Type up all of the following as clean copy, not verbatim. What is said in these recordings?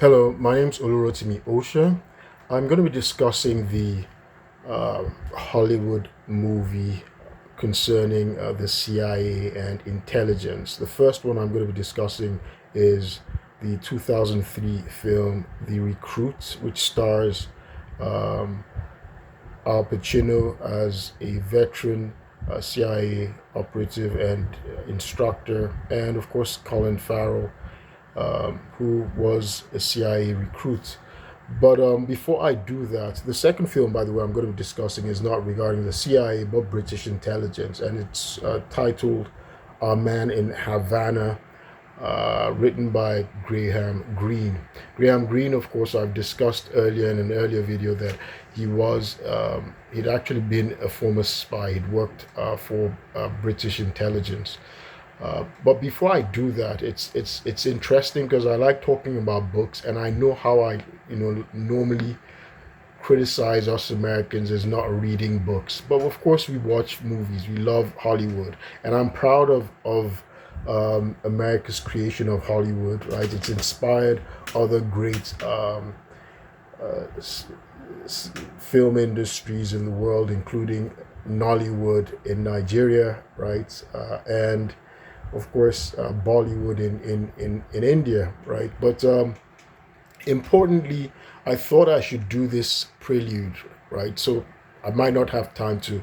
Hello, my name's Olurotimi Osha. I'm going to be discussing the Hollywood movie concerning the CIA and intelligence. The first one I'm going to be discussing is the 2003 film The Recruit, which stars um, Al Pacino as a veteran CIA operative and instructor, and of course Colin Farrell, who was a CIA recruit. But before I do that, the second film, by the way, I'm going to be discussing is not regarding the CIA but British intelligence, and it's titled Our Man in Havana, written by Graham Greene. Graham Greene, of course, I've discussed earlier in an earlier video that he'd actually been a former spy. He'd worked for British intelligence. But before I do that, it's interesting because I like talking about books, and I know how I normally criticize us Americans as not reading books. But of course, we watch movies. We love Hollywood, and I'm proud of America's creation of Hollywood. Right, it's inspired other great uh, s- film industries in the world, including Nollywood in Nigeria, right, and of course, Bollywood in India, right? But importantly, I thought I should do this prelude, right? So I might not have time to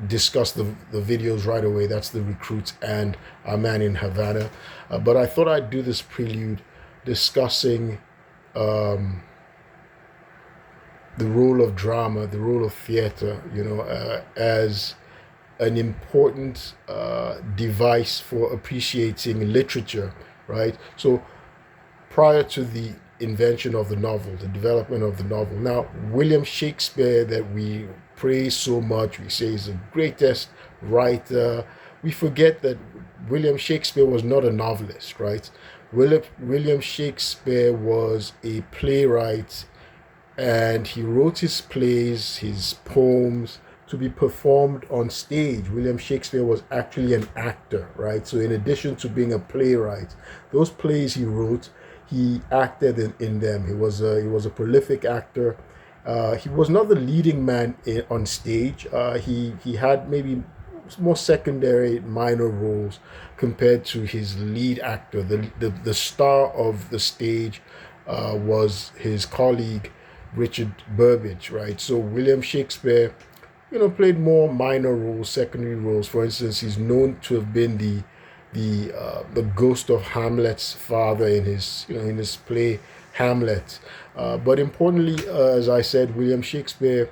discuss the videos right away. That's The Recruit and Our Man in Havana. But I thought I'd do this prelude discussing um, the role of drama, the role of theater, as an important device for appreciating literature, right? So prior to the invention of the novel, the development of the novel, now William Shakespeare, that we praise so much, we say is the greatest writer. We forget that William Shakespeare was not a novelist, right? William Shakespeare was a playwright, and he wrote his plays, his poems to be performed on stage. William Shakespeare was actually an actor, right? So, in addition to being a playwright, those plays he wrote, he acted in them. He was a prolific actor. He was not the leading man on stage. He had maybe more secondary, minor roles compared to his lead actor. The star of the stage was his colleague Richard Burbage, right? So William Shakespeare, played more minor roles, secondary roles. For instance, he's known to have been the ghost of Hamlet's father in his play Hamlet. But importantly, as I said, William Shakespeare,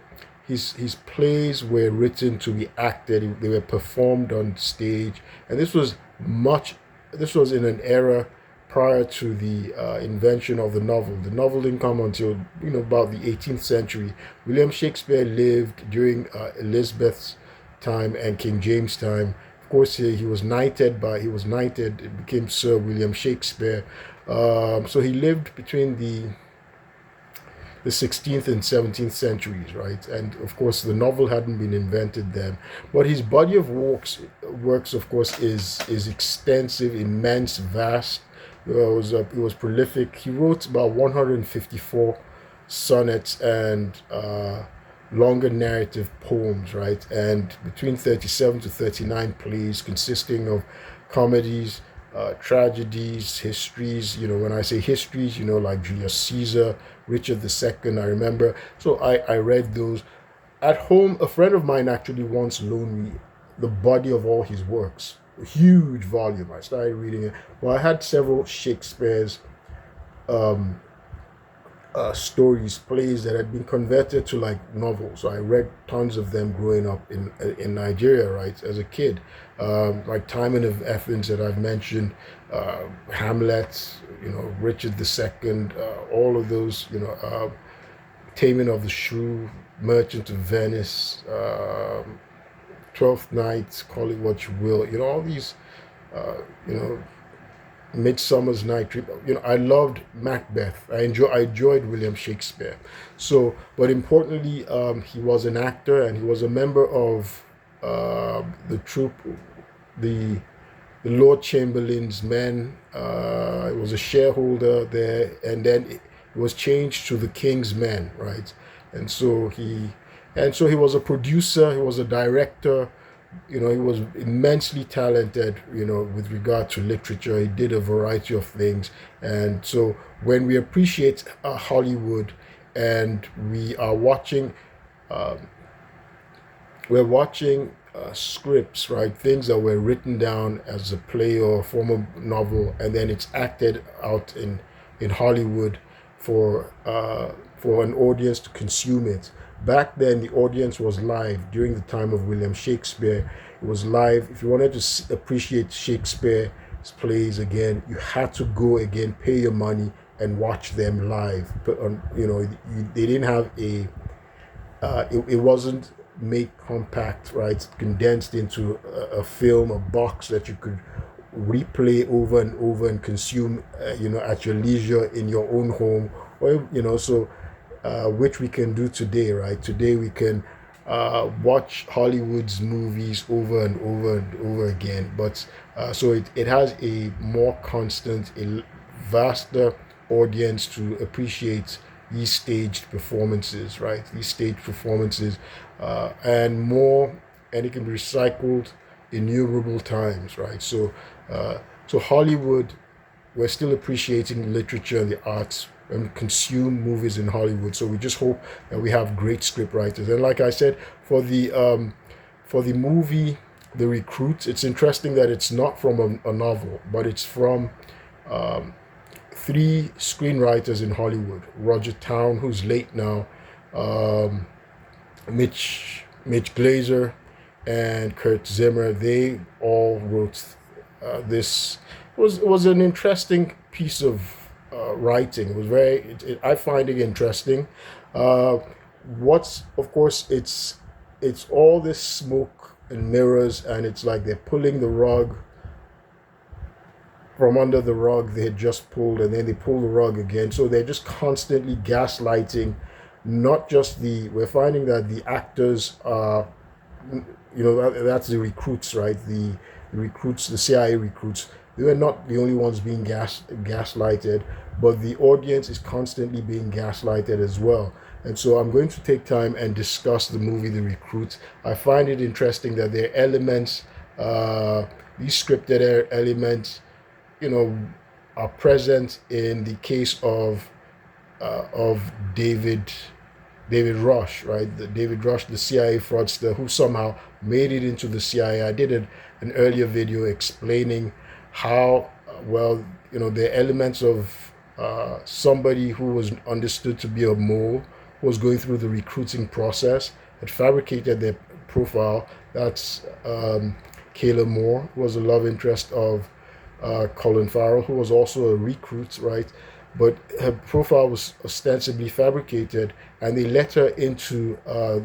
his plays were written to be acted. They were performed on stage, and this was much. This was in an era prior to the invention of the novel. The novel didn't come until about the 18th century. William Shakespeare lived during Elizabeth's time and King James' time. Of course, he was knighted. It became Sir William Shakespeare. So he lived between the 16th and 17th centuries, right? And of course, the novel hadn't been invented then. But his body of works, of course, is extensive, immense, vast. It was prolific. He wrote about 154 sonnets and longer narrative poems, right? And between 37 to 39 plays consisting of comedies, tragedies, histories. When I say histories, like Julius Caesar, Richard II, I remember. So I read those. At home, a friend of mine actually once loaned me the body of all his works, a huge volume. I started reading it. Well, I had several Shakespeare's um, stories, plays that had been converted to like novels. So I read tons of them growing up in Nigeria, right, as a kid. Like Timon of Athens that I've mentioned, Hamlet, Richard II, all of those, Taming of the Shrew, Merchant of Venice, Twelfth Night, call it what you will. All these, uh, you know, Midsummer's Night Dream. I loved Macbeth. I enjoyed William Shakespeare. So, but importantly, he was an actor and he was a member of the troupe, the the Lord Chamberlain's men. It was a shareholder there, and then it was changed to the King's Men, right? And so he was a producer. He was a director. He was immensely talented. With regard to literature, he did a variety of things. And so when we appreciate Hollywood, and um, we're watching scripts, right? Things that were written down as a play or a form of novel, and then it's acted out in Hollywood for an audience to consume it. Back then, the audience was live. During the time of William Shakespeare, it was live. If you wanted to appreciate Shakespeare's plays again, you had to go again, pay your money, and watch them live. But they didn't have it wasn't made compact, right? Condensed into a film, a box that you could replay over and over and consume, at your leisure in your own home, or so which we can do today, right? Today we can watch Hollywood's movies over and over and over again, but so it has a more constant, a vaster audience to appreciate these staged performances, right? These staged performances, and more, and it can be recycled innumerable times, right? So Hollywood, we're still appreciating literature and the arts and consume movies in Hollywood. So we just hope that we have great script writers. And like I said, for the movie The Recruit, it's interesting that it's not from a novel, but it's from um, three screenwriters in Hollywood: Roger Town, who's late now, um, Mitch Glazer, and Kurt Zimmer. They all wrote this. It was an interesting piece of writing. It was I find it interesting. Uh, what's Of course, it's all this smoke and mirrors, and it's like they're pulling the rug from under the rug they had just pulled, and then they pull the rug again. So they're just constantly gaslighting. Not just we're finding that the actors are, that's the recruits, right? The recruits, the CIA recruits. They were not the only ones being gaslighted, but the audience is constantly being gaslighted as well. And so I'm going to take time and discuss the movie The Recruit. I find it interesting that there are elements, these scripted elements, are present in the case of David Rush, right? David Rush, the CIA fraudster who somehow made it into the CIA. I did an earlier video explaining how, the elements of somebody who was understood to be a mole, who was going through the recruiting process, had fabricated their profile. That's Kayla Moore, who was a love interest of Colin Farrell, who was also a recruit, right? But her profile was ostensibly fabricated, and they let her into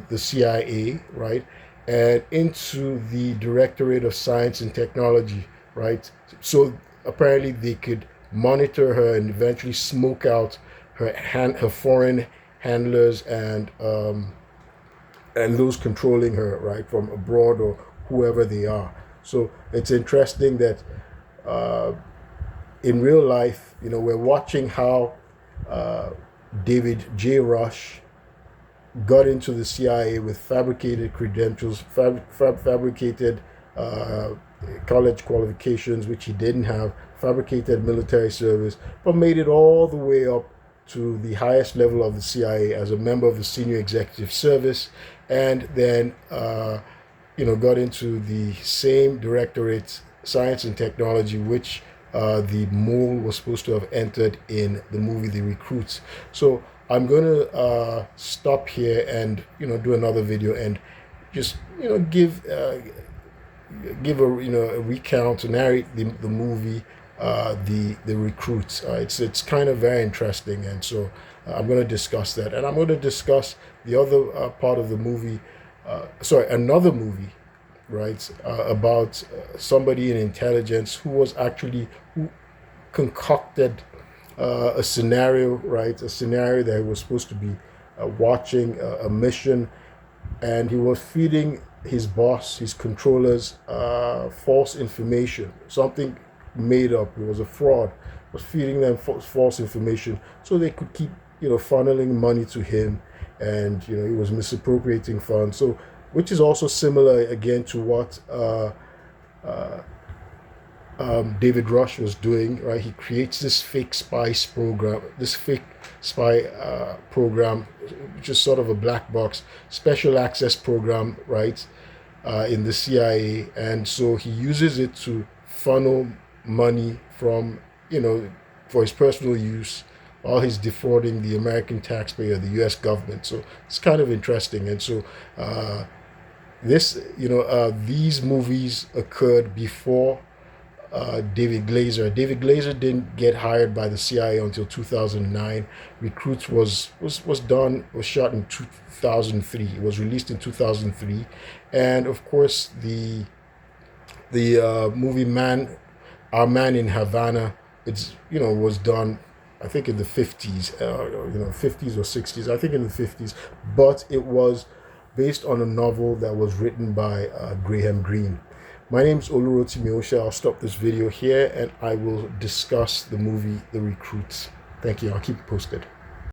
the CIA, right, and into the Directorate of Science and Technology, right? So apparently they could monitor her and eventually smoke out her foreign handlers and those controlling her, right, from abroad or whoever they are. So it's interesting that uh, in real life, we're watching how David J. Rush got into the CIA with fabricated credentials, fabricated uh, college qualifications, which he didn't have, fabricated military service, but made it all the way up to the highest level of the CIA as a member of the senior executive service, and then got into the same directorate, science and technology, which the mole was supposed to have entered in the movie The Recruits. So I'm going to stop here and do another video and just give a recount, to narrate the movie, the Recruits. It's kind of very interesting, and so I'm going to discuss that, and I'm going to discuss the other part of the movie. Another movie, right, about somebody in intelligence who concocted a scenario, right, a scenario that he was supposed to be watching a mission, and he was feeding his boss, his controllers, false information, something made up. It was a fraud. Was feeding them false information so they could keep, funneling money to him, and he was misappropriating funds. So, which is also similar again to what David Rush was doing, right? He creates this fake spy program, which is sort of a black box, special access program, right, in the CIA. And so he uses it to funnel money from, for his personal use, while he's defrauding the American taxpayer, the U.S. government. So it's kind of interesting. And so these movies occurred before David Glazer. David Glazer didn't get hired by the CIA until 2009. Recruits was shot in 2003. It was released in 2003, and of course the movie Our Man in Havana, was done, I think, in the 50s, 50s or 60s. I think in the 50s, but it was based on a novel that was written by Graham Greene. My name is Olurotimi Osha. I'll stop this video here and I will discuss the movie The Recruits. Thank you. I'll keep you posted.